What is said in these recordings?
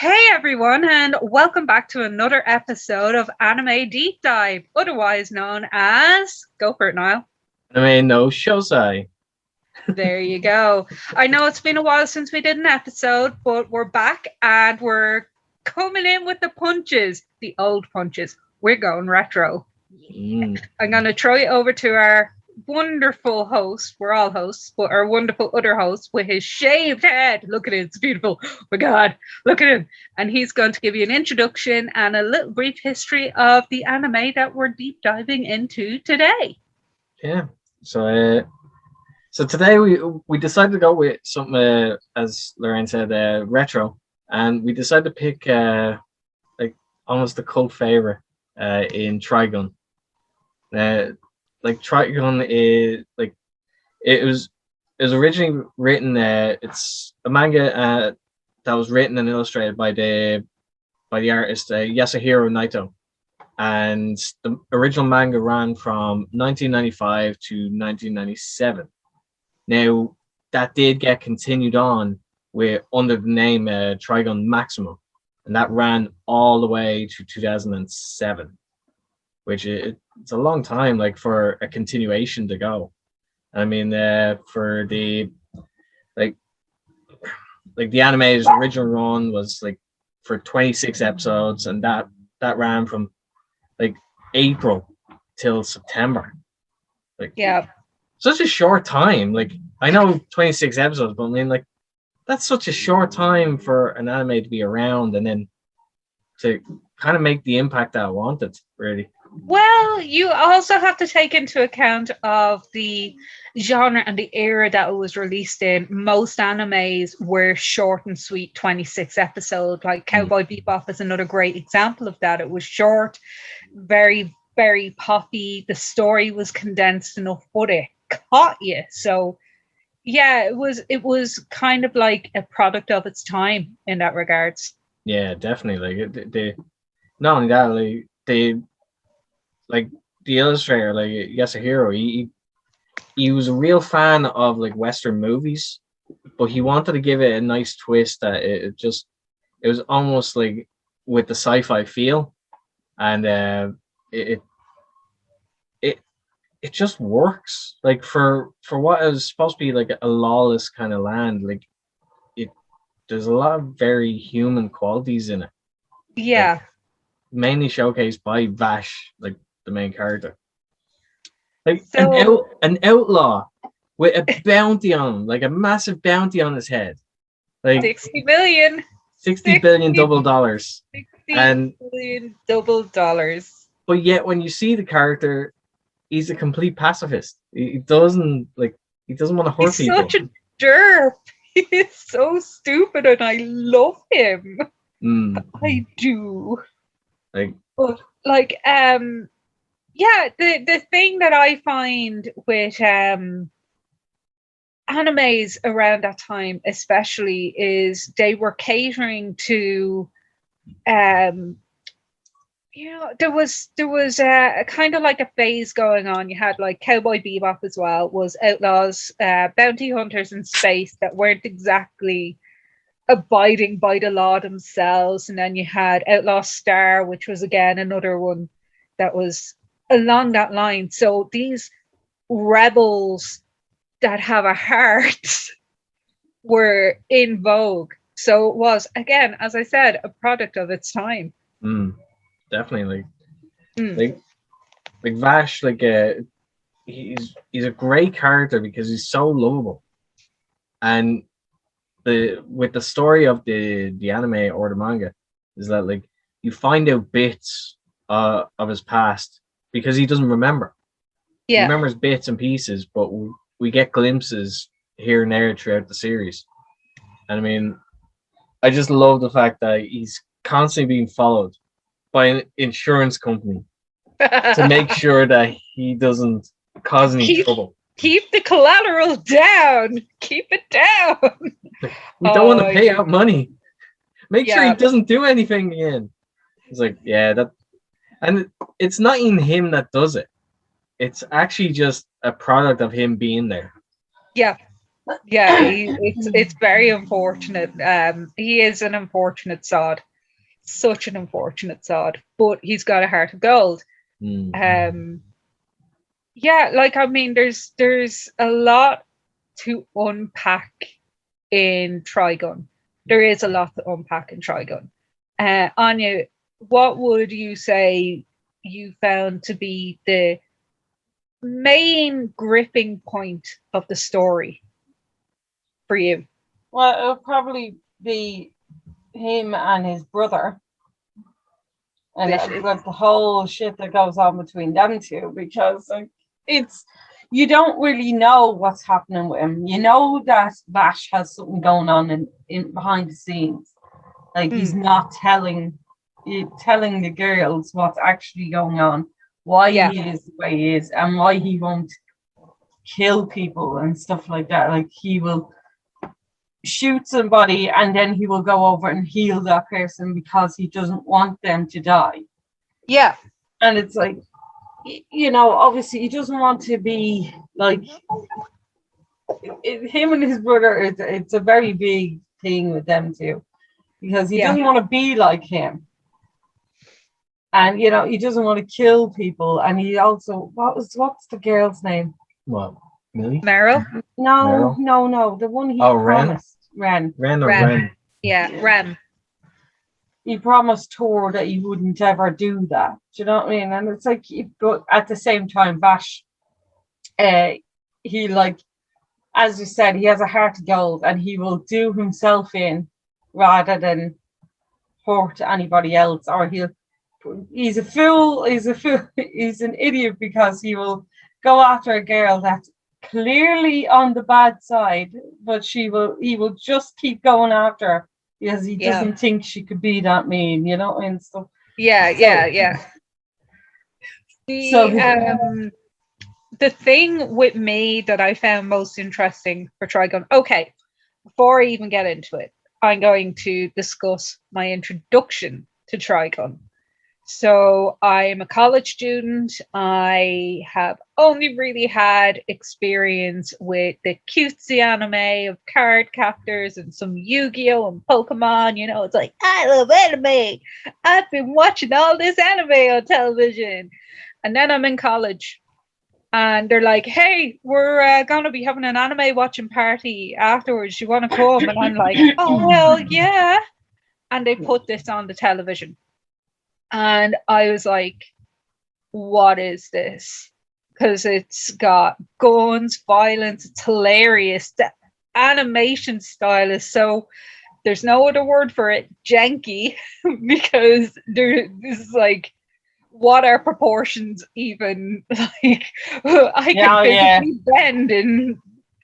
Hey everyone, and welcome back to another episode of Anime Deep Dive, otherwise known as Go for it, Niall. No Shosai. There you go. I know it's been a while since we did an episode, but we're back and we're coming in with the punches, the old punches. We're going retro. I'm going to throw you over to our wonderful host. We're all hosts, but our wonderful other host with his shaved head. Look at it. It's beautiful. Oh my God. Look at him. And he's going to give you an introduction and a little brief history of the anime that we're deep diving into today. Yeah. So today we decided to go with something, as Lorraine said, retro. And we decided to pick like almost a cult favorite in Trigun. Like Trigon is like it was originally written. It's a manga that was written and illustrated by the artist Yasuhiro Naito, and the original manga ran from 1995 to 1997. Now that did get continued on with under the name Trigon Maximum, and that ran all the way to 2007, which it's a long time, like for a continuation to go. I mean, for the like the anime's original run was like for 26 episodes, and that ran from like April till September. Like, yeah, such a short time. Like, I know 26 episodes, but I mean, like, that's such a short time for an anime to be around and then to kind of make the impact that I wanted, really. Well, you also have to take into account of the genre and the era that it was released in. Most animes were short and sweet, 26 episodes. Like Cowboy Bebop is another great example of that. It was short, very, very poppy. The story was condensed enough, but it caught you. So yeah, it was kind of like a product of its time in that regards. Yeah, definitely. Like, not only that, like the illustrator, like Yasuhiro, he was a real fan of like Western movies, but he wanted to give it a nice twist that it was almost like with the sci-fi feel, and it it it just works. Like for what is supposed to be like a lawless kind of land, like it there's a lot of very human qualities in it. Yeah. Like mainly showcased by Vash, like the main character. Like So an outlaw with a bounty on him, like a massive bounty on his head. Like 60 million. 60 billion double dollars. 60 And billion double dollars. but yet when you see the character, he's a complete pacifist. He doesn't want to hurt He's people. such a derp. He's so stupid and I love him. I do. But yeah, the thing that I find with animes around that time especially is they were catering to there was a kind of like a phase going on. You had like Cowboy Bebop as well, was outlaws, bounty hunters in space that weren't exactly abiding by the law themselves. And then you had Outlaw Star, which was again another one that was along that line. So these rebels that have a heart were in vogue. So it was, again, as I said, a product of its time. Definitely. Like Vash, he's a great character because he's so lovable, and with the story of the anime or the manga is that like you find out bits of his past because he doesn't remember. Yeah. He remembers bits and pieces, but we get glimpses here and there throughout the series. And I mean, I just love the fact that he's constantly being followed by an insurance company to make sure that he doesn't cause any trouble. Keep the collateral down. Keep it down. We don't want to pay out money. Make sure he doesn't do anything again. It's like, yeah, that, and it's not even him that does it. It's actually just a product of him being there. Yeah. Yeah, it's very unfortunate. He is an unfortunate sod, such an unfortunate sod, but he's got a heart of gold. Mm. Um, yeah, like I mean, there's a lot to unpack in Trigun. There is a lot to unpack in Trigun. Anya, what would you say you found to be the main gripping point of the story for you? Well, it'll probably be him and his brother, and like the whole shit that goes on between them two, because like it's you don't really know what's happening with him. You know that Vash has something going on in behind the scenes. Like he's not telling the girls what's actually going on, why Yeah. he is the way he is, and why he won't kill people and stuff like that. Like he will shoot somebody and then he will go over and heal that person because he doesn't want them to die. Yeah. And it's like, you know, obviously he doesn't want to be like him and his brother. It's a very big thing with them too, because he doesn't want to be like him. And you know, he doesn't want to kill people. And he also what's the girl's name? What? Millie? Meryl? No. The one he promised. Ren. Yeah, Ren. He promised Tor that he wouldn't ever do that. Do you know what I mean? And it's like, but at the same time, Vash, he like, as you said, he has a heart of gold, and he will do himself in rather than hurt anybody else. Or he's a fool. He's an idiot, because he will go after a girl that's clearly on the bad side, but he will just keep going after her because he doesn't think she could be that mean, you know, and stuff. Yeah. The thing with me that I found most interesting for Trigon. Okay, before I even get into it, I'm going to discuss my introduction to Trigon. So I'm a college student. I have only really had experience with the cutesy anime of card captors and some Yu-Gi-Oh! And Pokemon. You know, it's like, I love anime. I've been watching all this anime on television. And then I'm in college. And they're like, hey, we're going to be having an anime watching party afterwards. You want to come? And I'm like, oh, well, yeah. And they put this on the television. And I was like, what is this? Because it's got guns, violence, it's hilarious. The animation style is so, there's no other word for it, janky, because this is like, what are proportions even? Like, I can physically bend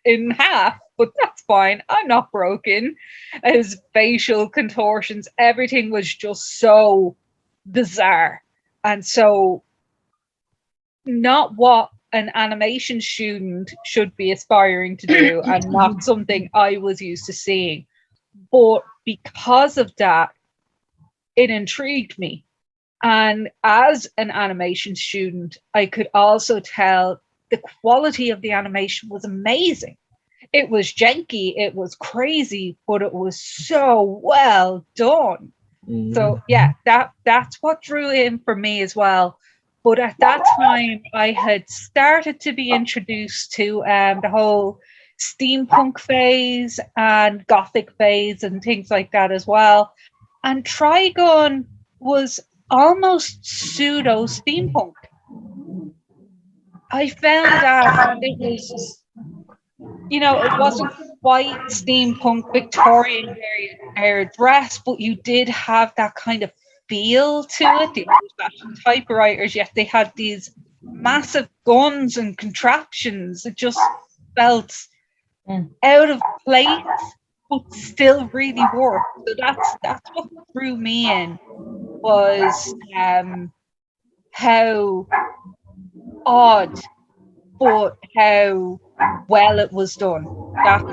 in half, but that's fine. I'm not broken. His facial contortions, everything was just so bizarre, and so not what an animation student should be aspiring to do, and not something I was used to seeing. But because of that, it intrigued me. And as an animation student, I could also tell the quality of the animation was amazing. It was janky, it was crazy, but it was so well done. So yeah, that's what drew in for me as well. But at that time, I had started to be introduced to the whole steampunk phase and gothic phase and things like that as well. And Trigun was almost pseudo steampunk. I found that it was, you know, it wasn't quite steampunk Victorian era dress, but you did have that kind of feel to it. The old-fashioned typewriters, yet they had these massive guns and contraptions. It just felt out of place, but still really worked. So that's what drew me in, was how odd, but how well it was done. That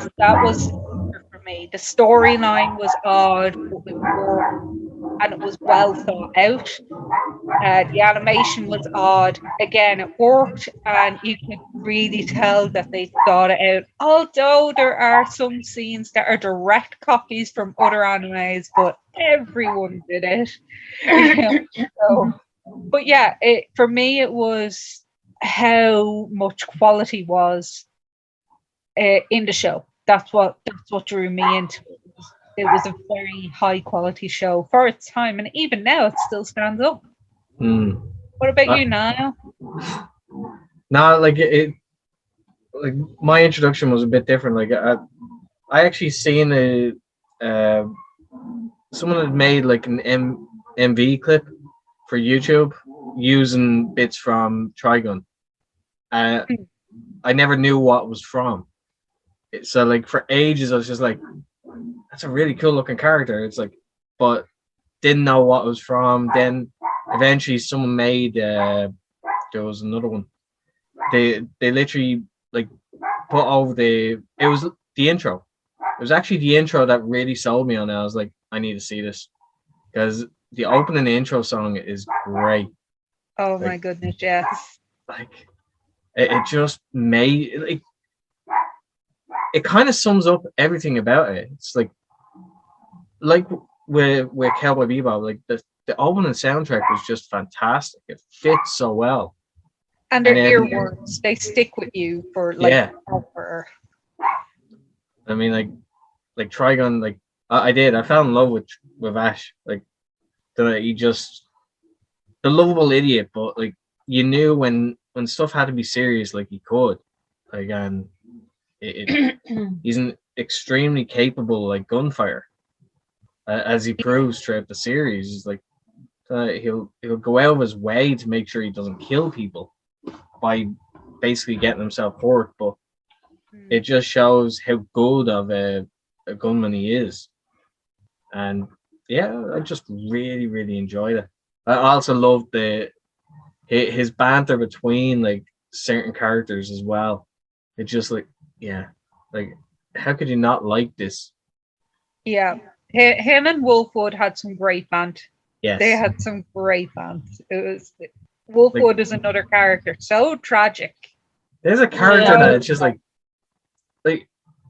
was for me. The storyline was odd, but it worked. and it was well thought out. The animation was odd. Again, it worked, and you could really tell that they thought it out. Although there are some scenes that are direct copies from other animes, but everyone did it. So, but yeah, for me, it was how much quality was in the show. That's what drew me into it. It was a very high quality show for its time, and even now it still stands up. What about you, Niall? No, like like my introduction was a bit different. Like I actually seen someone had made like an MV clip for YouTube using bits from Trigun. I never knew what was from. So like for ages I was just like, that's a really cool looking character. It's like, but didn't know what it was from. Then eventually someone made there was another one. They literally like put over it was the intro. It was actually the intro that really sold me on it. I was like, I need to see this. Because the opening intro song is great. Oh my goodness, yes. Like it just made like it kind of sums up everything about it. It's like with Cowboy Bebop, like the opening soundtrack was just fantastic. It fits so well. And their earworms, they stick with you for like forever. I mean, like Trigon, like I fell in love with Ash. Like he just the lovable idiot, but like you knew when stuff had to be serious, like he could. Like and he's an extremely capable like gunfighter, as he proves throughout the series. He's like he'll go out of his way to make sure he doesn't kill people by basically getting himself hurt, but it just shows how good of a gunman he is. And yeah, I just really, really enjoyed it. I also loved his banter between like certain characters as well. It just like how could you not like this? Yeah, him and Wolfwood had some great banter. Yes, they had some great banter. Wolfwood is another character, so tragic. There's a character that it's just like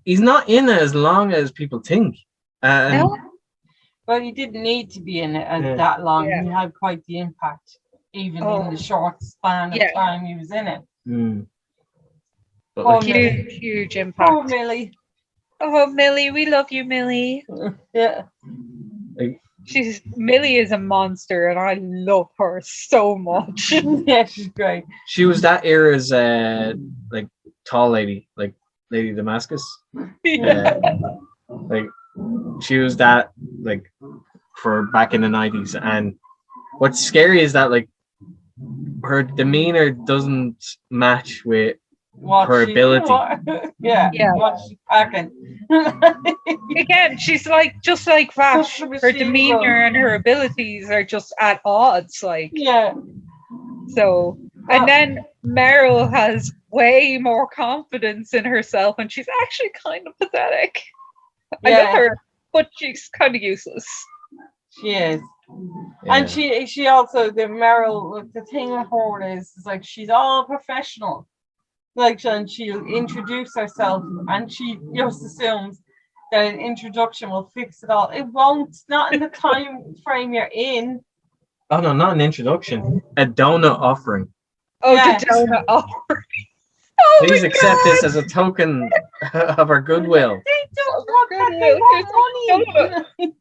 he's not in it as long as people think. No. Well, he didn't need to be in it that long. He had quite the impact, even in the short span of time he was in it. But huge impact. Oh, Millie. Oh, Millie, we love you, Millie. Yeah. Millie is a monster, and I love her so much. Yeah, she's great. She was that era's like tall lady, like Lady Damascus. Like she was that like for back in the 90s. And what's scary is that like her demeanor doesn't match with her ability. What she's packing. Again, she's like just like Vash. Her demeanor and her abilities are just at odds. Like So, and then Meryl has way more confidence in herself, and she's actually kind of pathetic. I love her, but she's kind of useless. She is. And she also, the Meryl, the thing with her is like she's all professional. Like, and she'll introduce herself, and she just assumes that an introduction will fix it all. It won't. Not in the time frame you're in. Oh no, not an introduction. A donut offering. Oh, the donut offering. Please accept this as a token of our goodwill. They don't want that money.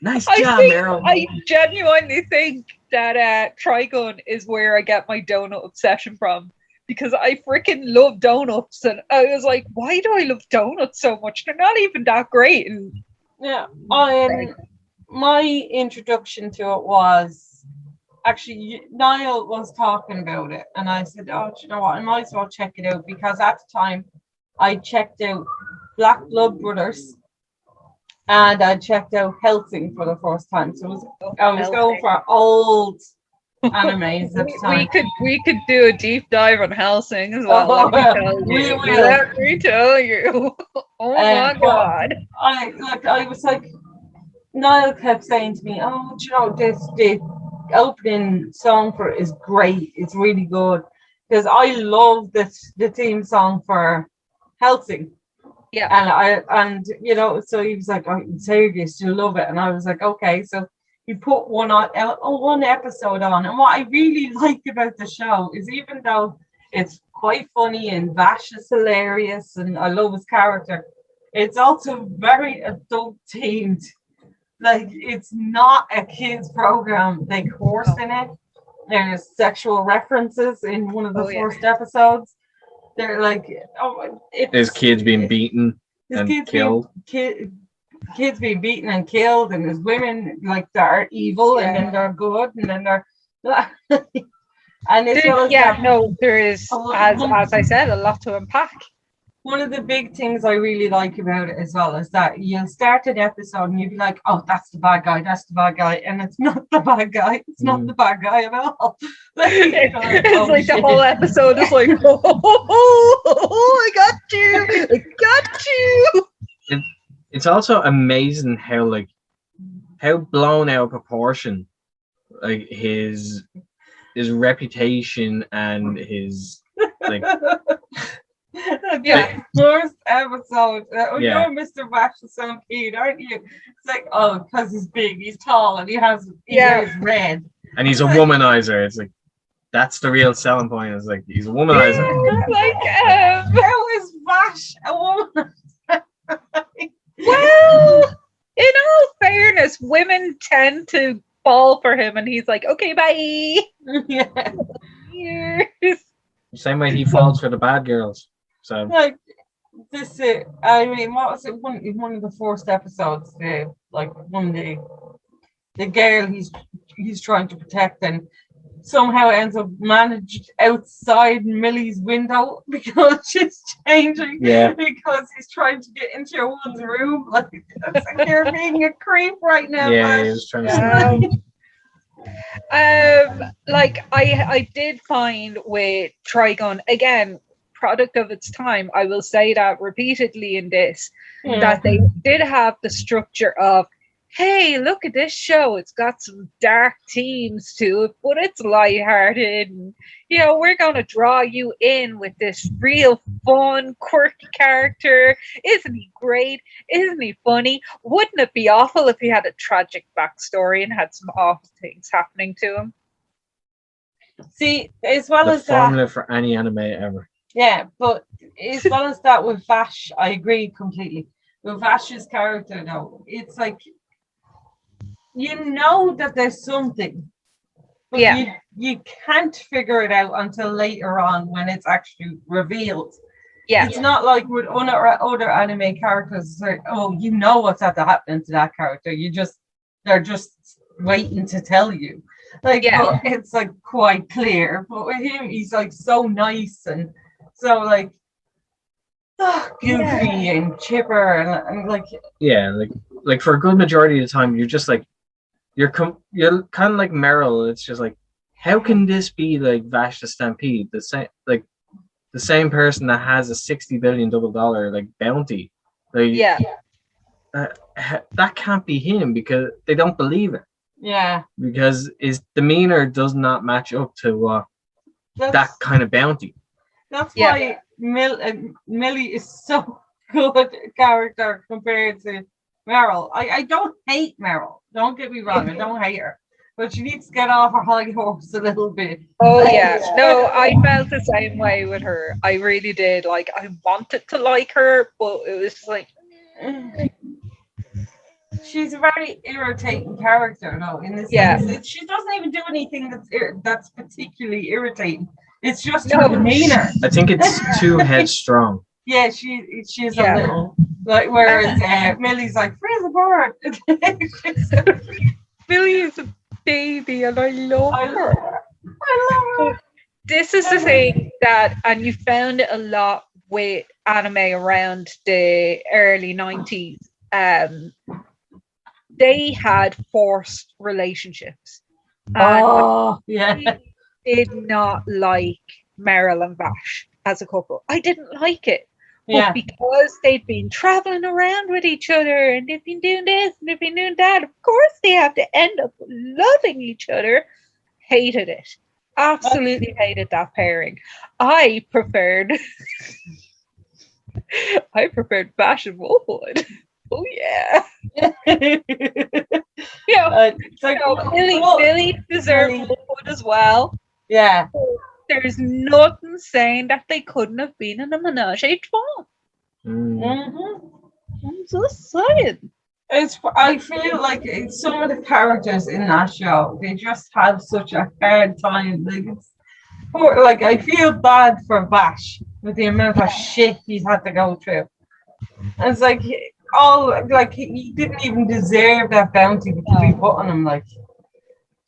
Nice job, Meryl. I genuinely think that Trigun is where I get my donut obsession from. Because I freaking love donuts, and I was like, why do I love donuts so much? They're not even that great. And my introduction to it was actually Niall was talking about it, and I said, "Oh, do you know what? I might as well check it out," because at the time I checked out Black Blood Brothers, and I checked out Helsing for the first time. So I was going for old animes at the time. We could do a deep dive on Helsing as well. Let me tell you. Oh my god! I was like, Niall kept saying to me, "Oh, do you know the opening song for it is great. It's really good." Because I love the theme song for Helsing. Yeah. And you know, so he was like, "Oh, serious, you love it," and I was like, "Okay." So he put one episode on, and what I really like about the show is even though it's quite funny and Vash is hilarious, and I love his character, it's also very adult themed. Like it's not a kids program. They course in it. There's sexual references in one of the first episodes. They're like, oh, his kids being beaten his and kids killed. Kids being beaten and killed, and there's women like that are evil, and then they're good, and then they're and as well as that, no, there is, as I said, a lot to unpack. One of the big things I really like about it as well is that you'll start an episode and you'll be like, "Oh, that's the bad guy, that's the bad guy," and it's not the bad guy. It's not the bad guy at all. It's like the whole episode is like, "Oh, I got you, I got you." It's also amazing how blown out of proportion like his reputation and his like first episode. You're Mr. Vash the Stampede, aren't you? It's like, oh, because he's big, he's tall, and he wears red, and he's a womanizer. It's like that's the real selling point. It's like he's a womanizer. How is Vash a womanizer? Well, in all fairness, women tend to fall for him, and he's like, "Okay, bye." Years. Same way he falls for the bad girls. So like this, I mean, what was it? One of the first episodes, the girl he's trying to protect and somehow ends up managed outside Millie's window because she's changing. Because he's trying to get into your one's room. Like you're being a creep right now. Yeah, he was trying to. Like I did find with Trigon, again, product of its time, I will say that repeatedly in this, that they did have the structure of, hey, look at this show, it's got some dark themes to it, but it's lighthearted, and we're going to draw you in with this real fun, quirky character. Isn't he great? Isn't he funny? Wouldn't it be awful if he had a tragic backstory and had some awful things happening to him? See, as well as the formula for any anime ever. Yeah, but as well as that with Vash, I agree completely. With Vash's character, though, it's like that there's something, but you can't figure it out until later on when it's actually revealed. It's not like with other anime characters. Like, oh, what's happening to that character. They're just waiting to tell you. Like, but it's like quite clear. But with him, he's like so nice and so like goofy and chipper and like for a good majority of the time, you're just like you're kind of like Meryl. It's just like, how can this be like Vash the Stampede, the same person that has a $60 billion like bounty? Like, that can't be him because they don't believe it. Yeah, because his demeanor does not match up to that kind of bounty. That's why Millie is so good a character compared to Meryl. I don't hate Meryl. Don't get me wrong. I don't hate her. But she needs to get off her high horse a little bit. Oh, yeah. No, I felt the same way with her. I really did. Like, I wanted to like her, but it was like... She's a very irritating character, though, in the sense that she doesn't even do anything that's particularly irritating. It's just her demeanor. I think it's too headstrong. Yeah, she's a little like, whereas Millie's like, free the bird. Millie is a baby, and I love her. This is the thing and you found it a lot with anime around the early 90s. They had forced relationships. I did not like Meryl and Vash as a couple. I didn't like it. Yeah. But because they've been traveling around with each other and they've been doing this and they've been doing that, of course they have to end up loving each other. Hated it. Absolutely hated that pairing. I preferred Bash and Wolfwood. Oh yeah. Yeah. It's like, Billy deserved Billy. Wolfwood as well. Yeah. There's nothing saying that they couldn't have been in a menage a trois. I'm just saying. I feel like some of the characters in that show, they just have such a hard time. Like I feel bad for Bash with the amount of shit he's had to go through. And it's like he didn't even deserve that bounty to be put on him. Like,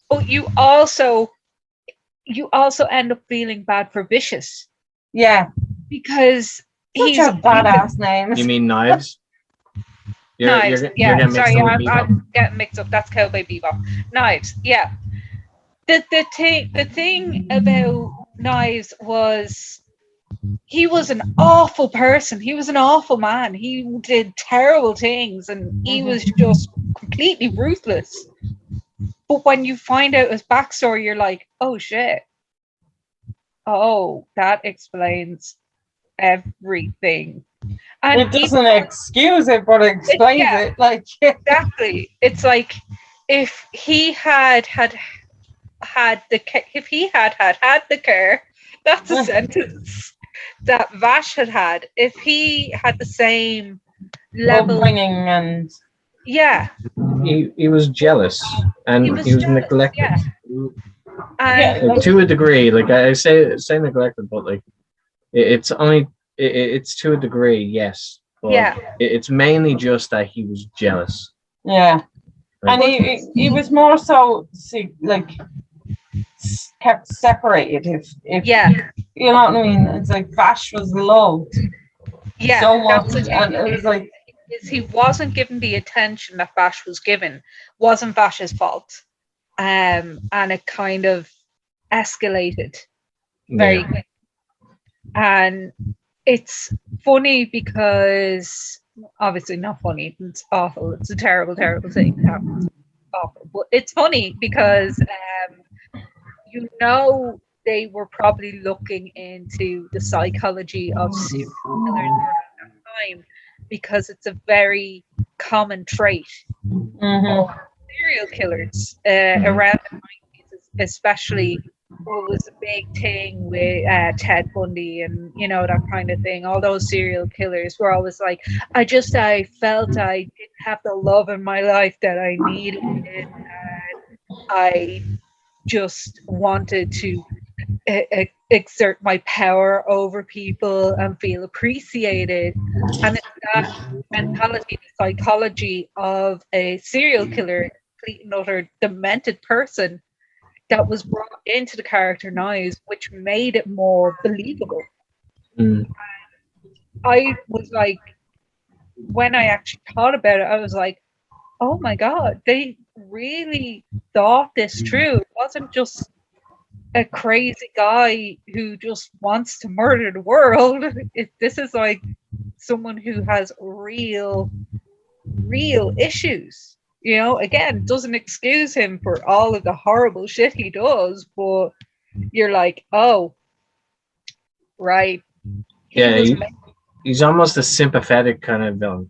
but you also end up feeling bad for Vicious. Yeah, because such a badass name. You mean Knives? Knives. You're getting Sorry, mixed I'm getting mixed up. That's Cowboy Bebop. Knives. Yeah. The thing about Knives was he was an awful person. He was an awful man. He did terrible things, and he was just completely ruthless. But when you find out his backstory, you're like, oh shit. Oh, that explains everything. And it doesn't excuse it, but it explains it. Like exactly. It's like if he had the care, that's a sentence that Vash had. If he had the same level upbringing and he was jealous and he was jealous, neglected. Yeah. And like, to a degree, like I say neglected, but like it's to a degree, yes. But it's mainly just that he was jealous. Yeah. Like, and he was more so kept separated. If you know what I mean. It's like Vash was loved so much, and it was like he wasn't given the attention that Vash was given. Wasn't Vash's fault, and it kind of escalated very quickly. And it's funny because obviously not funny. It's awful. It's a terrible, terrible thing that happens. Awful, but it's funny because they were probably looking into the psychology of serial killers around that time because it's a very common trait of serial killers around the 90s, especially. What was a big thing with Ted Bundy and that kind of thing. All those serial killers were always like, I felt I didn't have the love in my life that I needed, and I just wanted to exert my power over people and feel appreciated. And it's that mentality, the psychology of a serial killer, complete and utter demented person, that was brought into the character Knives, which made it more believable. I was like, when I actually thought about it, I was like, oh my God, they really thought this through. It wasn't just a crazy guy who just wants to murder the world. This is like someone who has real issues. Again, doesn't excuse him for all of the horrible shit he does, but you're like, oh, right. He's almost a sympathetic kind of villain.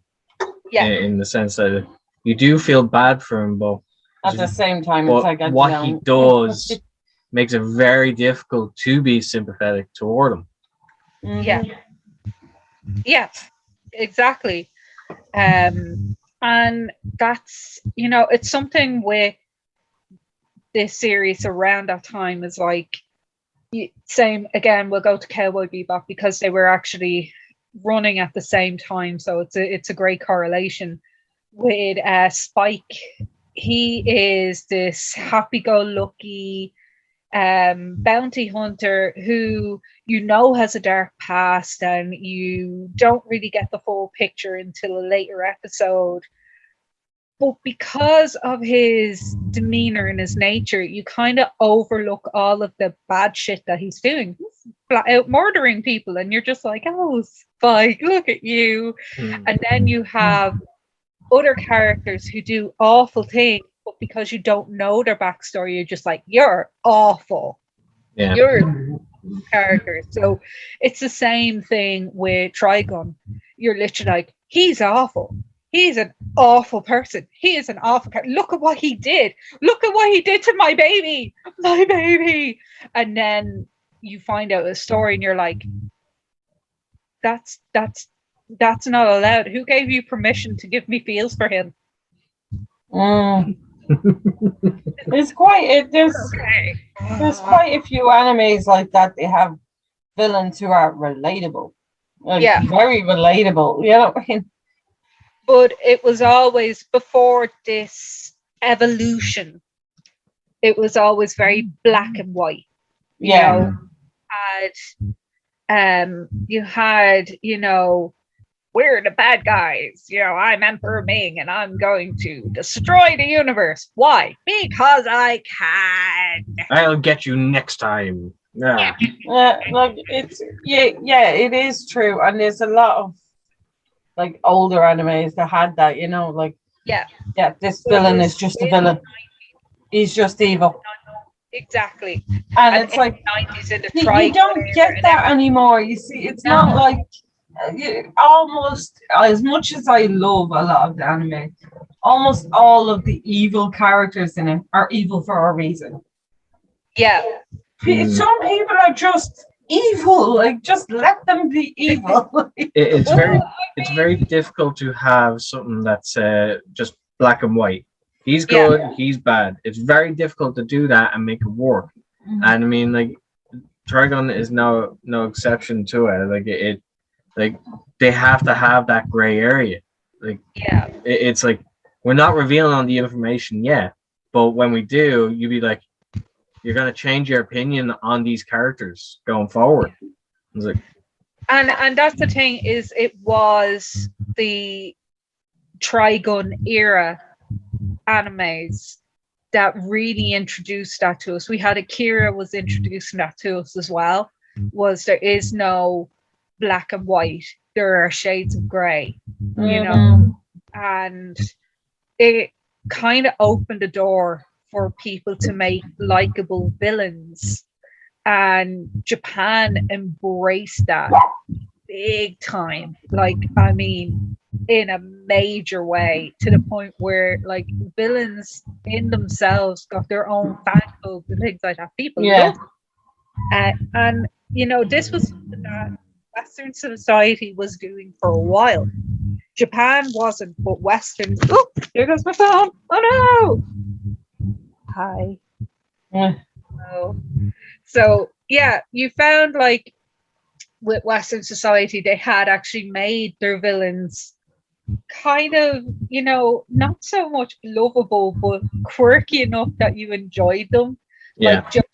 Yeah. In the sense that you do feel bad for him, but at the same time, it's like what he does makes it very difficult to be sympathetic toward him. Yeah, exactly. And that's, it's something with this series around that time is like, same again, we'll go to Cowboy Bebop because they were actually running at the same time. So it's a great correlation with Spike. He is this happy-go-lucky bounty hunter who has a dark past, and you don't really get the full picture until a later episode. But because of his demeanor and his nature, you kind of overlook all of the bad shit that he's doing. He's flat out murdering people, and you're just like, oh, Spike, look at you. And then you have other characters who do awful things, but because you don't know their backstory, you're just like, you're awful. Yeah. You're characters. So it's the same thing with Trigun. You're literally like, he's awful. He's an awful person. He is an awful character. Look at what he did. Look at what he did to my baby. My baby. And then you find out a story and you're like, that's not allowed. Who gave you permission to give me feels for him? It's quite there's quite a few animes like that. They have villains who are relatable, like very relatable. You know what I mean? But it was always, before this evolution, it was always very black and white. You know, you had, you know, we're the bad guys. You know, I'm Emperor Ming and I'm going to destroy the universe. Why? Because I can. I'll get you next time. Yeah. Like it's it is true. And there's a lot of like older animes that had that, you know, like this villain is just a villain. He's just evil. Exactly. And it's like 90s in the you don't get that anymore. You see, it's not like almost, as much as I love a lot of the anime, almost all of the evil characters in it are evil for a reason. Yeah. Some people are just evil, like just let them be evil. It's very difficult to have something that's just black and white. He's good, he's bad. It's very difficult to do that and make it work. And I mean, like, Trigon is no exception to it. Like they have to have that gray area. Like, it's like, we're not revealing on the information yet, but when we do, you'd be like, you're gonna change your opinion on these characters going forward. It's like, and that's the thing, is it was the Trigun era animes that really introduced that to us. We had Akira was introducing that to us as well. Was there is no black and white, there are shades of gray, you know, and it kind of opened the door for people to make likable villains, and Japan embraced that big time. Like, I mean, in a major way, to the point where like villains in themselves got their own fan clubs and things like that. People loved it. And you know, this was something that Western society was doing for a while. Japan wasn't, but Western. Oh, there goes my phone. Oh no! Hi. So yeah, you found like with Western society, they had actually made their villains kind of, you know, not so much lovable, but quirky enough that you enjoyed them. Like, Joker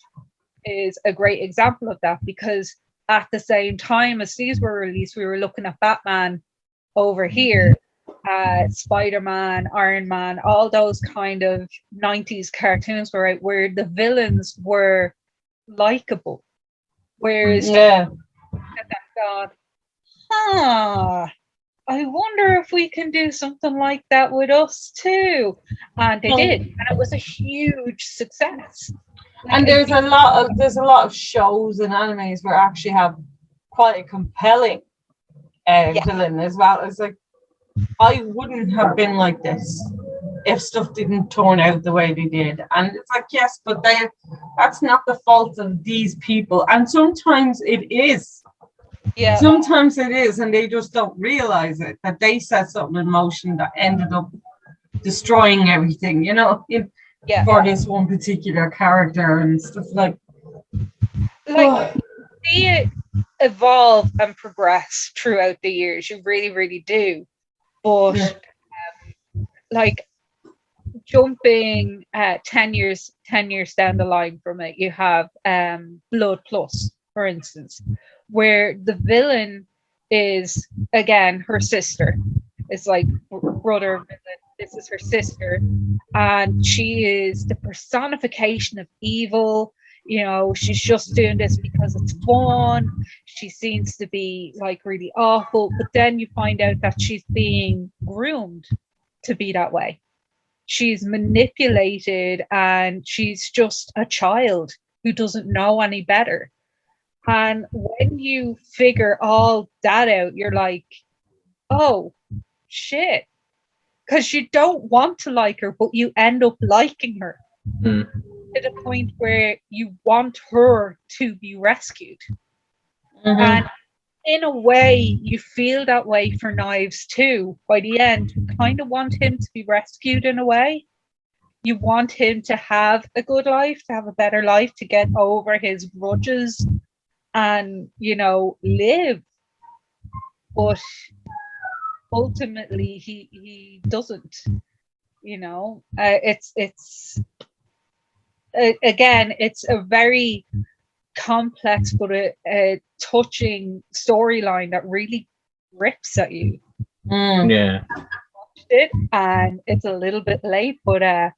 is a great example of that, because at the same time as these were released, we were looking at Batman over here, Spider-Man, Iron Man, all those kind of 90s cartoons were out where the villains were likable. Whereas God, I wonder if we can do something like that with us too. And they did, and it was a huge success. And there's a lot of shows and animes where actually have quite a compelling villain as well. It's like, I wouldn't have been like this if stuff didn't turn out the way they did. And it's like, yes, but that's not the fault of these people. And sometimes it is. Yeah. Sometimes it is, and they just don't realize it, that they set something in motion that ended up destroying everything, you know, for this one particular character and stuff like see it evolve and progress throughout the years. You really, really do. But like jumping 10 years down the line from it, you have Blood Plus, for instance, where the villain is again her sister. It's like brother villain. This is her sister, and she is the personification of evil. you know, she's just doing this because it's fun. She seems to be like really awful, but then you find out that she's being groomed to be that way. She's manipulated and she's just a child who doesn't know any better. And when you figure all that out, you're like, oh shit. Because you don't want to like her, but you end up liking her to the point where you want her to be rescued. And in a way, you feel that way for Knives too. By the end, you kind of want him to be rescued in a way. You want him to have a good life, to have a better life, to get over his grudges and, you know, live. But ultimately, he doesn't. You know, again, it's a very complex but a touching storyline that really rips at you. Yeah. It, and it's a little bit late, but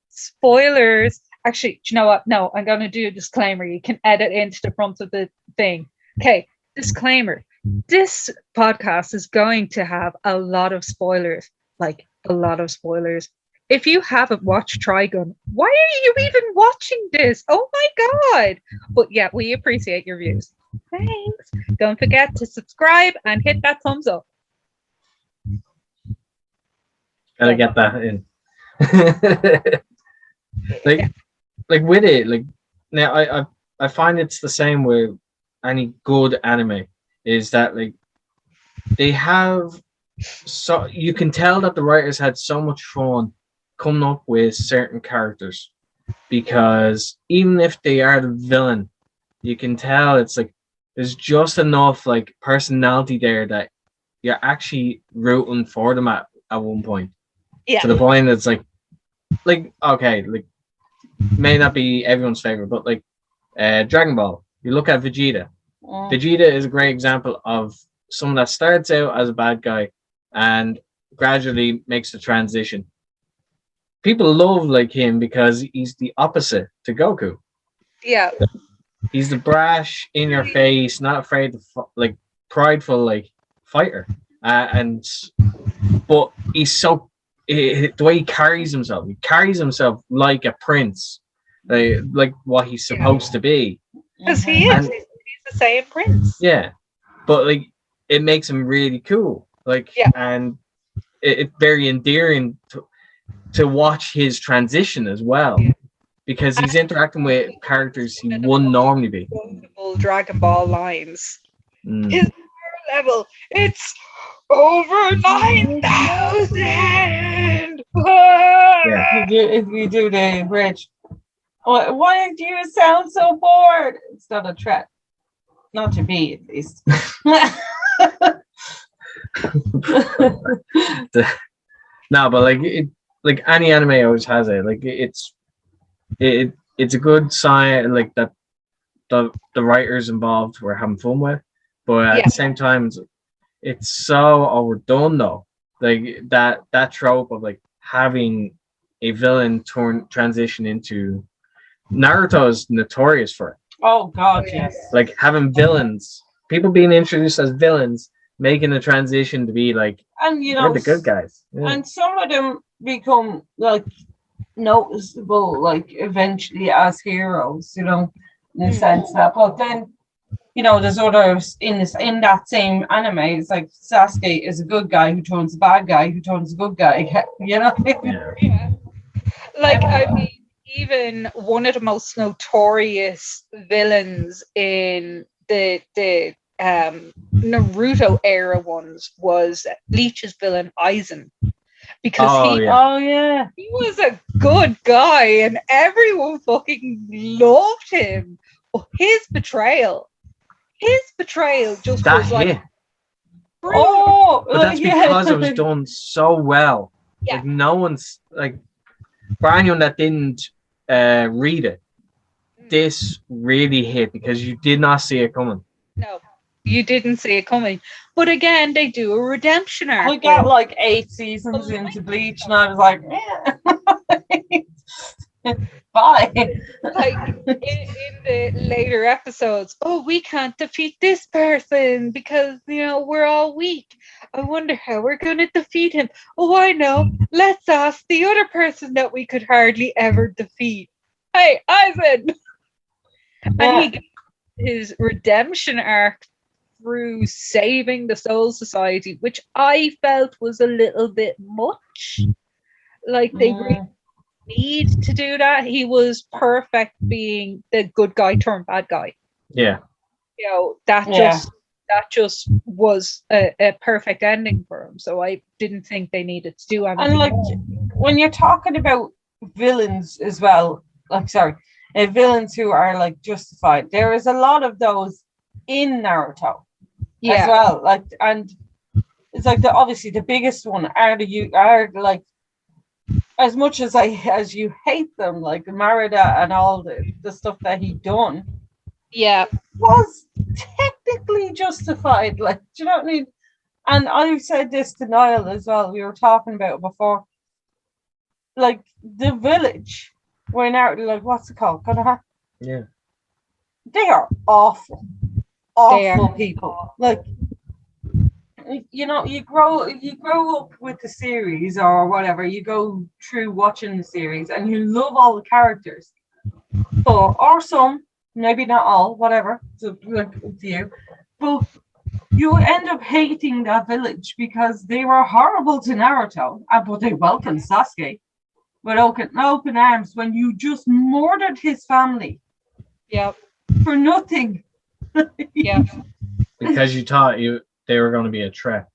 spoilers. Actually, do you know what? No, I'm going to do a disclaimer. You can edit into the front of the thing. Okay, disclaimer. This podcast is going to have a lot of spoilers, like a lot of spoilers. If you haven't watched Trigun, why are you even watching this? Oh my god! But yeah, we appreciate your views. Thanks. Don't forget to subscribe and hit that thumbs up. Gotta get that in. like with it, like now I find it's the same with any good anime, is that like they have, so you can tell that the writers had so much fun coming up with certain characters, because even if they are the villain, you can tell it's like there's just enough like personality there that you're actually rooting for them at one point. Yeah. To the point that's like okay, like may not be everyone's favorite, but like Dragon Ball, you look at Vegeta. Vegeta is a great example of someone that starts out as a bad guy and gradually makes the transition. People love like him because he's the opposite to Goku. Yeah. He's the brash, in your face, not afraid to like prideful like fighter, but he's so the way he carries himself like a prince, like what he's supposed to be. Because he is. He's the same prince. Yeah, but like it makes him really cool. Like, and it's very endearing to watch his transition as well, because he's interacting with characters he wouldn't normally be. Dragon Ball lines. His power level, it's over 9,000. Yeah. If you do the bridge, why do you sound so bored? It's not a threat. Not to be, at least. No, but like any anime always has it. Like it's a good sign, like that the writers involved were having fun with, but at the same time, it's so overdone though. Like that trope of like having a villain transition into, Naruto is notorious for it. Oh god, yes. Like having villains, people being introduced as villains, making the transition to be like, and you know, they're the good guys. Yeah. And some of them become like noticeable, like eventually as heroes, you know, in the sense that. But then, you know, there's others in that same anime. It's like Sasuke is a good guy who turns a bad guy who turns a good guy. You know. Yeah. Like I mean, even one of the most notorious villains in the Naruto era ones was Bleach's villain Aizen, because he was a good guy and everyone fucking loved him. But his betrayal just was like, but that's because it was done so well. Yeah. Like no one's like, for anyone that didn't read it, this really hit because you did not see it coming. No, you didn't see it coming. But again, they do a redemption arc. We got like 8 seasons into Bleach, and I was like, by fine. Like in the later episodes, oh, we can't defeat this person because we're all weak. I wonder how we're going to defeat him. Oh, I know. Let's ask the other person that we could hardly ever defeat. Hey, Ivan. And he gets his redemption arc through saving the Soul Society, which I felt was a little bit much. Like they really need to do that. He was perfect being the good guy turned bad guy. Yeah. That just was a perfect ending for him. So I didn't think they needed to do anything. And like more. when you're talking about villains as well, villains who are like justified, there is a lot of those in Naruto as well. Like, and it's like obviously the biggest one are like, as much as you hate them, like Marida and all the stuff that he done, was technically justified. Like, do you know what I mean? And I've said this to Niall as well. We were talking about it before. Like the village, where Naruto, like what's it called? Konoha? Yeah. They are awful people. Like, you grow up with the series or whatever. You go through watching the series and you love all the characters, or some, maybe not all, whatever. So like up to you, but you end up hating that village because they were horrible to Naruto, but they welcomed Sasuke with open arms when you just murdered his family. Yep. For nothing. Yeah. Because you thought they were going to be a threat.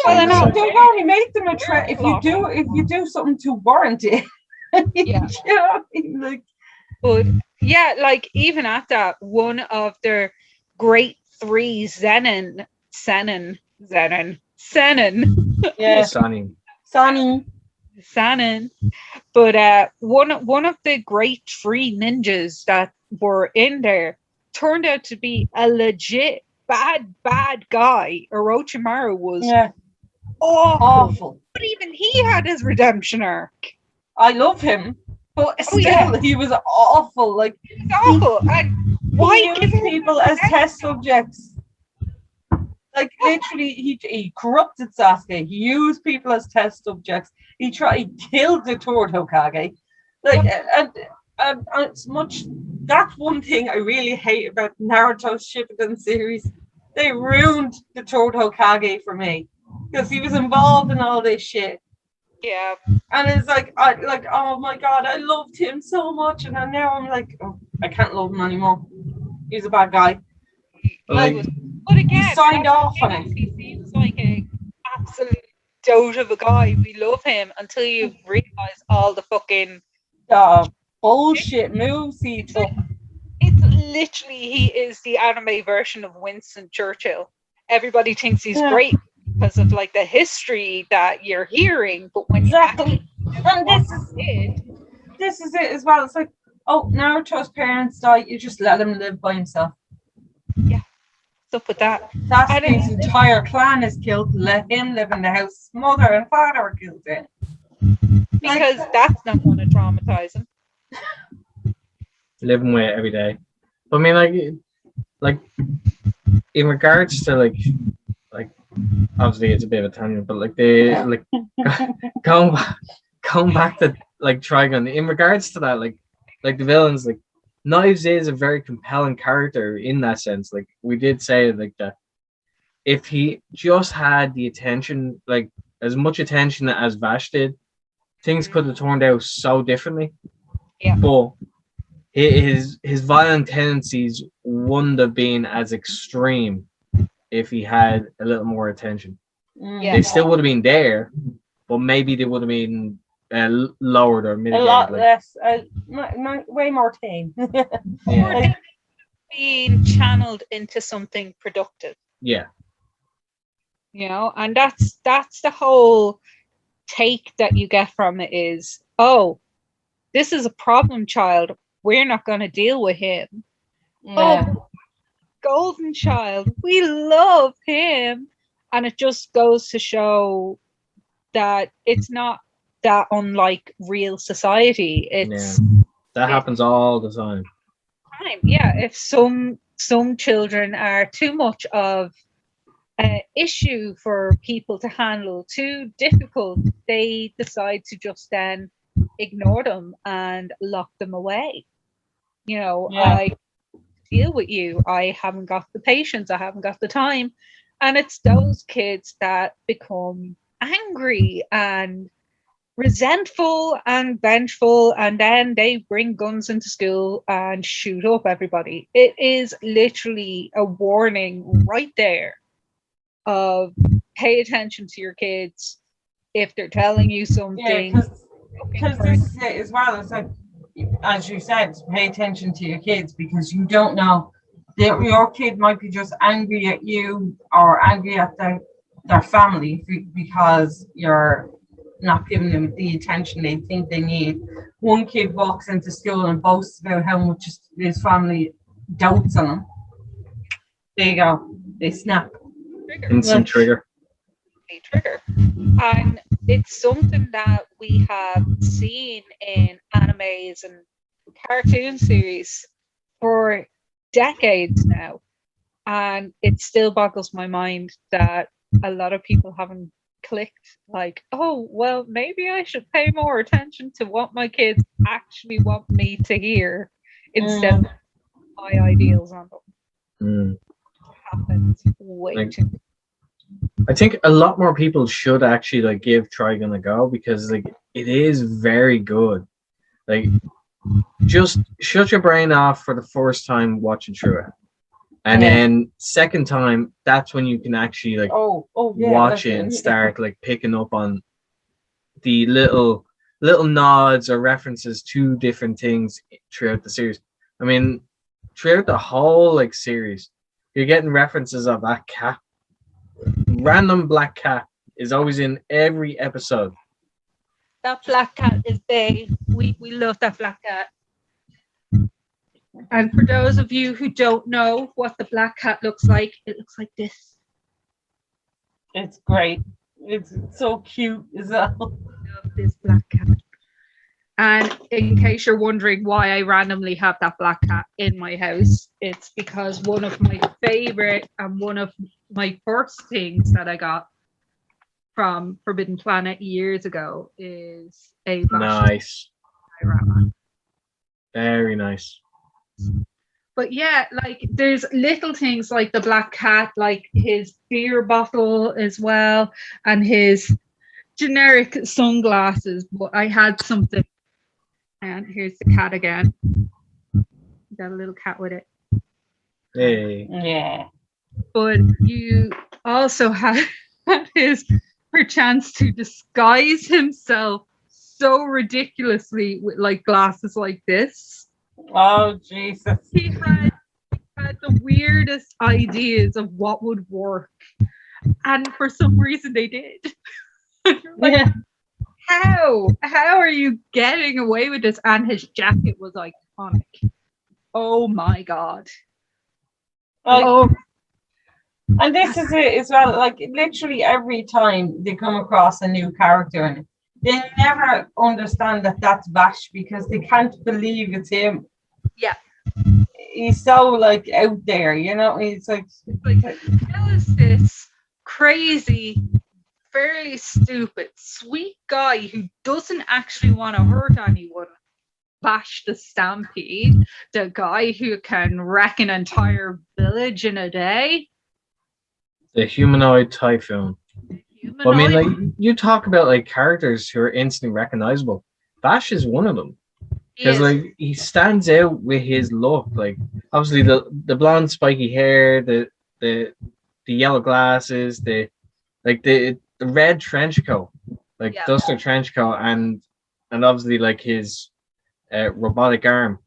Yeah, well, don't only make them a threat if you do something to warrant it. Yeah. You know what I mean? Like, but yeah, like even at that, one of their great three Zenin. Yeah. Sanin. But one of the great three ninjas that were in there turned out to be a legit bad guy. Orochimaru was awful. But even he had his redemption arc. I love him, but still he was awful. Like, he was awful. And why give people as test subjects? Like, literally, he corrupted Sasuke. He used people as test subjects. He killed the third Hokage. Like, and it's much. That's one thing I really hate about Naruto Shippuden series. They ruined the third Hokage for me because he was involved in all this shit. Yeah. And it's like, oh my god, I loved him so much, and now I'm like, oh, I can't love him anymore. He's a bad guy. But again, he signed off on it. He seems like an absolute dote of a guy. We love him until you realize all the fucking bullshit moves he took. It's literally, he is the anime version of Winston Churchill. Everybody thinks he's great because of like the history that you're hearing, but when and this is it as well. It's like, oh, Naruto's parents died, you just let him live by himself. Yeah. Up with that. Sasuke's entire clan is killed. Let him live in the house. Mother and father are killed in. Because that's not going to traumatize him. Living with it every day. But I mean, like in regards to like obviously it's a bit of a tangent, but like going back to like Trigun. In regards to that, like the villains, like Knives is a very compelling character in that sense. Like we did say, like that if he just had the attention, like as much attention as Vash did, things could have turned out so differently. Yeah. But his violent tendencies wouldn't have been as extreme if he had a little more attention. Yeah. They still would have been there, but maybe they would have been lowered or mitigated. A lot less, way more tame. Or being channeled into something productive. Yeah. And that's the whole take that you get from it is, oh, this is a problem child. We're not going to deal with him. Yeah. Oh, golden child. We love him. And it just goes to show that it's not that unlike real society. It's That happens all the time. Yeah, if some children are too much of an issue for people to handle, too difficult, they decide to just then ignore them and lock them away. You know, Yeah. I deal with you. I haven't got the patience. I haven't got the time. And it's those kids that become angry and resentful and vengeful, and then they bring guns into school and shoot up everybody. It is literally a warning right there of pay attention to your kids if they're telling you Yeah, something. because this is it as well. It's like, as you said, pay attention to your kids because you don't know that your kid might be just angry at you or angry at their family because you're not giving them the attention they think they need. One kid walks into school and boasts about how much his family dotes on him. There you go. They snap. Instant trigger. Trigger. And it's something that we have seen in animes and cartoon series for decades now. And it still boggles my mind that a lot of people haven't clicked like, oh, well, maybe I should pay more attention to what my kids actually want me to hear instead of my ideals on them. Happens way too much. I think a lot more people should actually like give Trigun a go because like it is very good. Like just shut your brain off for the first time watching through it. And then second time, that's when you can actually like watch it and start like picking up on the little nods or references to different things throughout the series. I mean, throughout the whole like series, you're getting references of that cat. Random black cat is always in every episode. That black cat is big. We love that black cat. And for those of you who don't know what the black cat looks like, it looks like this. It's great. It's so cute as well. I love this black cat. And in case you're wondering why I randomly have that black cat in my house, it's because one of my favorite and one of my first things that I got from Forbidden Planet years ago is a nice diorama. Very nice. But yeah, like there's little things like the black cat, like his beer bottle as well, and his generic sunglasses. But I had something, and here's the cat again. Got a little cat with it. Hey. Yeah. But you also had his chance to disguise himself so ridiculously with like glasses like this. Oh Jesus! He had the weirdest ideas of what would work, and for some reason they did. Like, how are you getting away with this? And his jacket was iconic. Oh my god! And this is it as well. Like literally every time they come across a new character, and they never understand that that's Vash because they can't believe it's him. Yeah, he's so like out there, you know. He's like how is this crazy, fairly stupid, sweet guy who doesn't actually want to hurt anyone? Bash the Stampede, the guy who can wreck an entire village in a day. The humanoid typhoon. But I mean, like you talk about like characters who are instantly recognizable. Bash is one of them. Because like he stands out with his look, like obviously the blonde spiky hair, the yellow glasses, the red trench coat, like duster trench coat, and obviously like his robotic arm,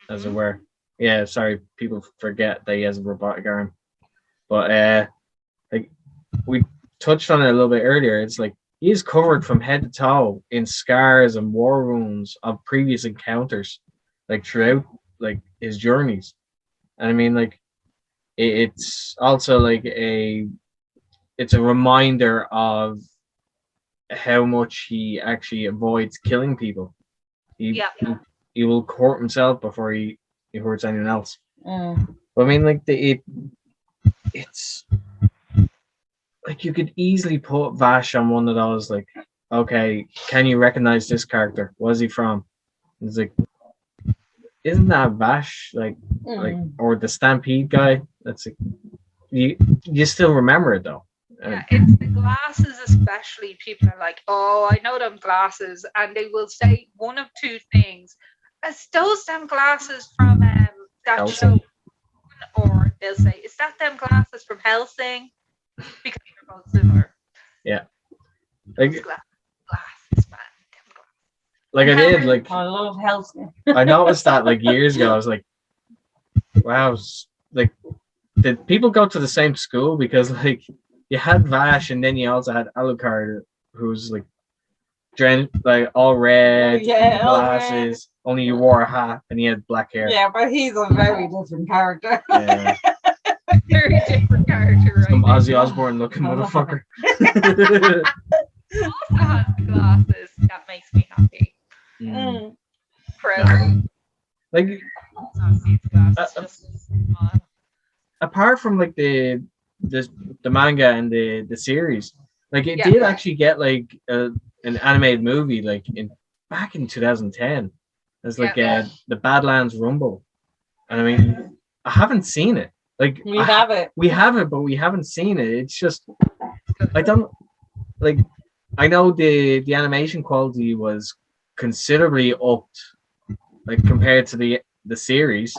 as it were. Yeah, sorry, people forget that he has a robotic arm, but like we touched on it a little bit earlier. It's like he is covered from head to toe in scars and war wounds of previous encounters, like throughout like his journeys. And I mean, like it's also like it's a reminder of how much he actually avoids killing people. He he will hurt himself before he hurts anyone else. Mm. But I mean, like it's like you could easily put Vash on one of those. Like, okay, can you recognize this character? Where's he from? It's like, isn't that Vash? Like, or the Stampede guy? That's like, you still remember it though. Yeah, it's the glasses, especially. People are like, "Oh, I know them glasses," and they will say one of two things: "Is those them glasses from that Helsing. show?" Or they'll say, "Is that them glasses from Helsing?" Because they're both similar. Yeah. Those Like, glasses, man. Them glasses. like I did, like I love Helsing. I noticed that like years ago. I was like, wow, like did people go to the same school? Because like you had Vash and then you also had Alucard, who's like like all red, Yeah, all glasses. Only you wore a hat and he had black hair. Yeah, but he's a very different character. Yeah. Very different character, right? Some now. Ozzy Osbourne looking motherfucker. He also has the glasses. That makes me happy. Mm. Proud. Like These glasses just smile. apart from like the manga and the series, like it Yeah. did actually get like an animated movie like back in 2010. It's like the Badlands Rumble, and I mean I haven't seen it. Like We have it. we have it, but we haven't seen it. It's just I don't like. I know the animation quality was considerably upped, like compared to the series.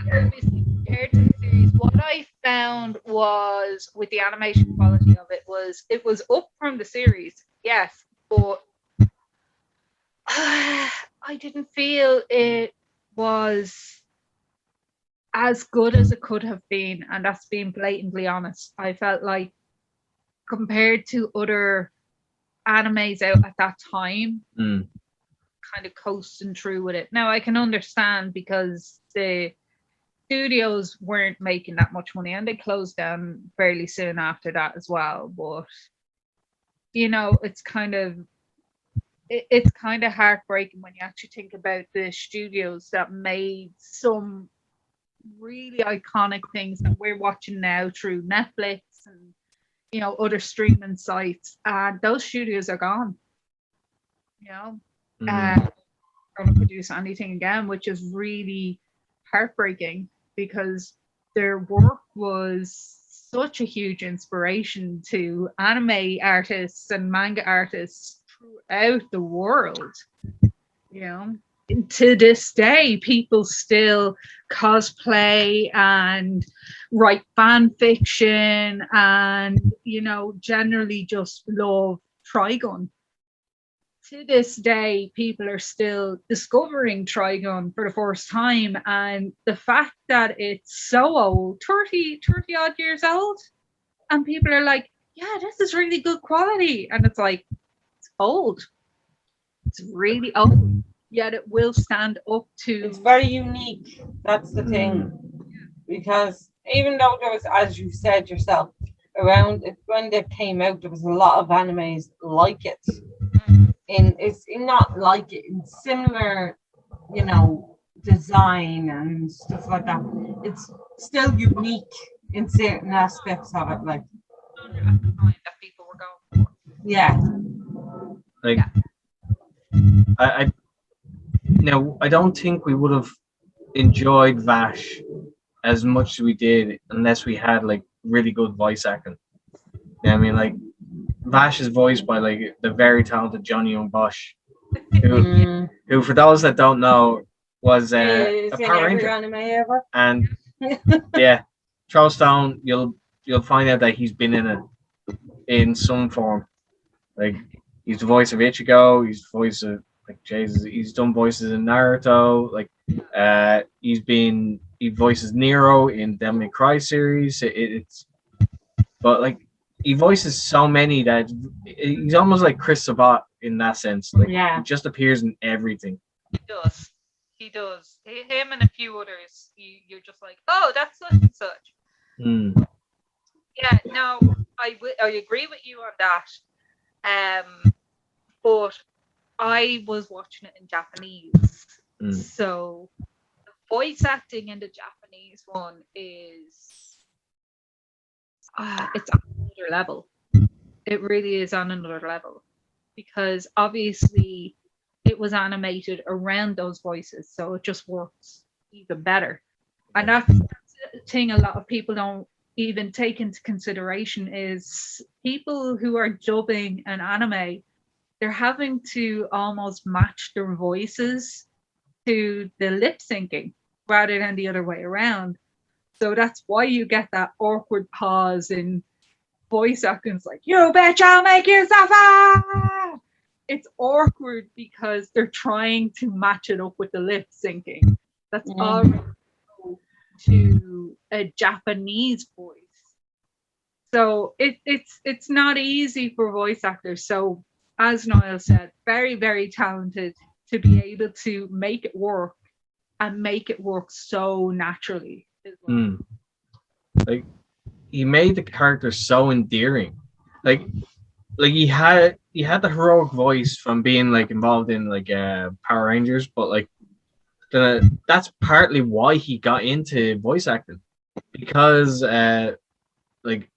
Yeah, obviously compared to the series, what I found was with the animation quality of it was up from the series, yes, but I didn't feel it was as good as it could have been, and that's being blatantly honest. I felt like compared to other animes out at that time, kind of coasting through with it. Now I can understand because the studios weren't making that much money and they closed down fairly soon after that as well. But you know, it's kind of heartbreaking when you actually think about the studios that made some really iconic things that we're watching now through Netflix and you know other streaming sites, and those studios are gone. You know, going to produce anything again, which is really heartbreaking because their work was such a huge inspiration to anime artists and manga artists throughout the world. You know, to this day, people still cosplay and write fan fiction and, you know, generally just love Trigun. To this day, people are still discovering Trigon for the first time. And the fact that it's so old, 30 odd years old, and people are like, yeah, this is really good quality. And it's like, it's old. It's really old. Yet it will stand up to. It's very unique. That's the thing. Because even though there was, as you said yourself, around it, when they came out, there was a lot of animes like it. It's not like it in similar, you know, design and stuff like that. It's still unique in certain aspects of it, like At the time that people were going for. Yeah. Like I now I don't think we would have enjoyed Vash as much as we did unless we had like really good voice acting. Yeah, I mean like Vash is voiced by like the very talented Johnny Young Bosch, who for those that don't know was a Power Ranger anime ever. And yeah, Charles Stone, you'll find out that he's been in it in some form. Like he's the voice of Ichigo, he's the voice of like Jesus, he's done voices in Naruto, like he voices Nero in Devil May Cry series. It's but like he voices so many that he's almost like Chris Sabat in that sense. Like he just appears in everything. He does. He does. Him and a few others. You're just like, oh, that's such and such. Yeah. No, I agree with you on that. But I was watching it in Japanese, So the voice acting in the Japanese one is it's on another level. It really is on another level because obviously it was animated around those voices, so it just works even better. And that's the thing a lot of people don't even take into consideration is people who are dubbing an anime, they're having to almost match their voices to the lip syncing rather than the other way around. So that's why you get that awkward pause in voice acting. Like, you bitch, I'll make you suffer. It's awkward because they're trying to match it up with the lip syncing. That's already to a Japanese voice. So it's not easy for voice actors. So as Niall said, very, very talented to be able to make it work and make it work so naturally as well. Like he made the character so endearing. Like he had the heroic voice from being like involved in like Power Rangers, but like that's partly why he got into voice acting because like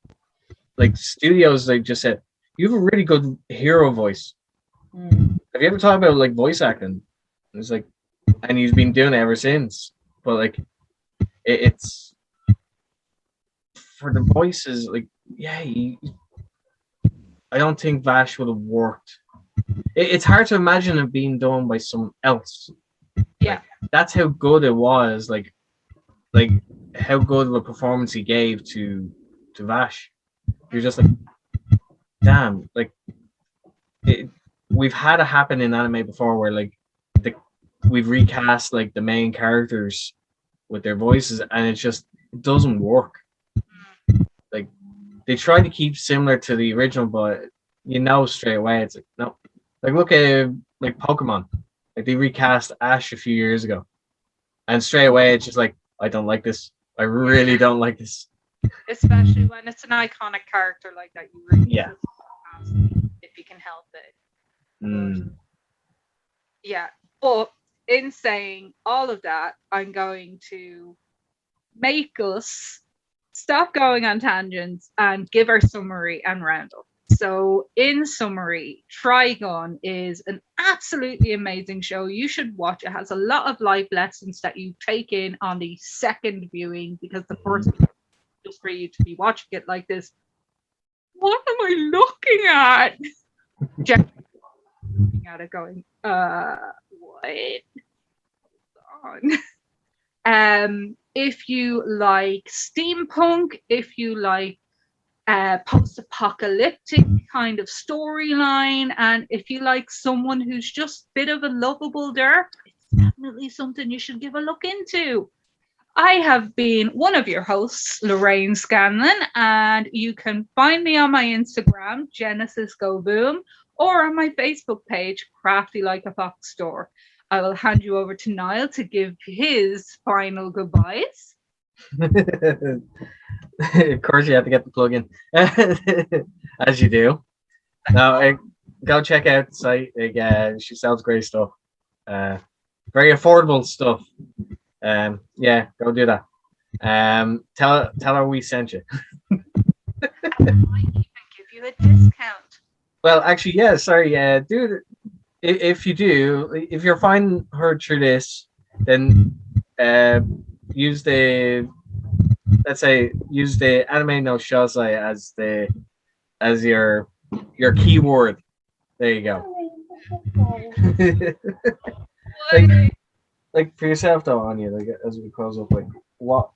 studios like just said you have a really good hero voice. Have you ever thought about like voice acting? And it's like, and he's been doing it ever since. But like, it's for the voices. Like, yeah, I don't think Vash would have worked. It's hard to imagine it being done by someone else. Yeah, like, that's how good it was. Like how good of a performance he gave to Vash. You're just like, damn, like we've had it happen in anime before where like we've recast like the main characters with their voices and it doesn't work. Like they try to keep similar to the original, but straight away it's like no. Like look at like Pokemon. Like they recast Ash a few years ago. And straight away it's just like I don't like this. I really don't like this. Especially when it's an iconic character like that, you really if you can help it. Yeah, but in saying all of that, I'm going to make us stop going on tangents and give our summary and round up. So, in summary, Trigon is an absolutely amazing show. You should watch. It has a lot of life lessons that you take in on the second viewing because the first just for you to be watching it like this. What am I looking at? Jeff looking at it going, what? On. If you like steampunk, if you like post-apocalyptic kind of storyline, and if you like someone who's just a bit of a lovable derp, it's definitely something you should give a look into. I have been one of your hosts, Lorraine Scanlon, and you can find me on my Instagram, Genesis Go Boom, or on my Facebook page, Crafty Like a Fox Store. I will hand you over to Niall to give his final goodbyes. Of course, you have to get the plug in, as you do. Now, go check out the site. She sells great stuff, very affordable stuff. Yeah, go do that. Tell her we sent you. I might even give you a discount. Well, actually, yeah. Sorry, dude. If you're finding her through this, then use the anime no shosai as your keyword. There you go. like for yourself though, Áine, like as we close up, like what?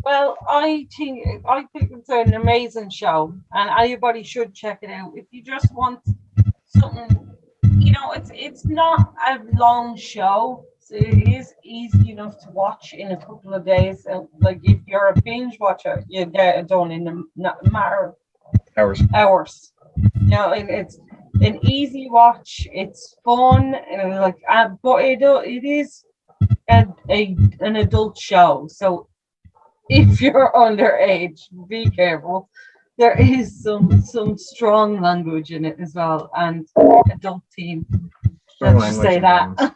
Well, I think it's an amazing show, and everybody should check it out. If you just want something, it's not a long show, so it is easy enough to watch in a couple of days. And like if you're a binge watcher, you get it done in a matter of hours. And it's an easy watch. It's fun, and but it is an adult show, so if you're underage, be careful. There is some strong language in it as well, and adult theme. Let's just say that.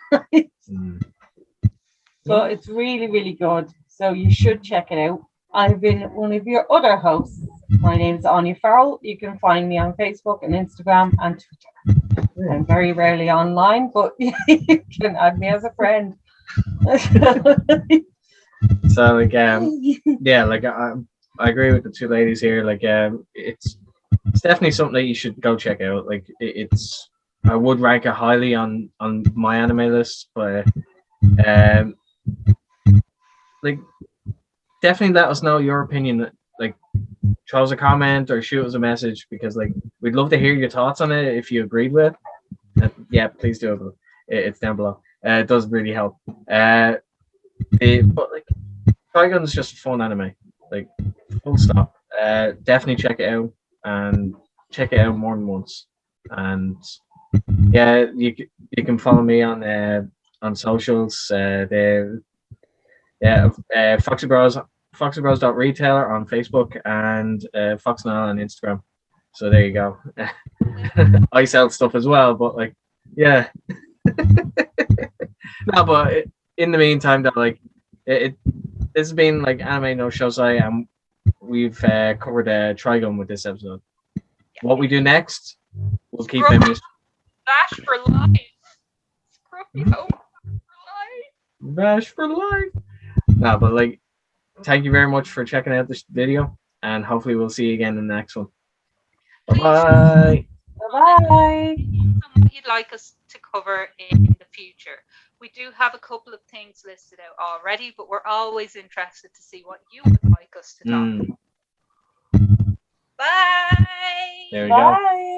So it's really, really good. So you should check it out. I've been one of your other hosts. My name's Áine Farrell. You can find me on Facebook and Instagram and Twitter. I'm very rarely online, but you can add me as a friend. So like yeah, like I agree with the two ladies here. Like it's definitely something that you should go check out. Like it's I would rank it highly on my anime list, but um like definitely let us know your opinion. Like throw us a comment or shoot us a message, because like we'd love to hear your thoughts on it if you agreed with. Yeah, please do. It's down below. It does really help. But like Trigun's just a fun anime. Like full stop. Definitely check it out, and check it out more than once. And yeah, you can follow me on socials. Foxy Bros, FoxyBros.retailer on Facebook, and Fox Now on Instagram. So there you go. I sell stuff as well, but like, yeah. No, but in the meantime, that like, this has been like Anime No Shosai, and we've covered Trigon with this episode. What we do next, we'll keep it. Bash for life. Scruffy home for life. Bash for life. No, but like, thank you very much for checking out this video, and hopefully we'll see you again in the next one. Bye-bye. Bye-bye. Something you'd like us to cover in the future. We do have a couple of things listed out already, but we're always interested to see what you would like us to talk about. Bye. There we Bye. go.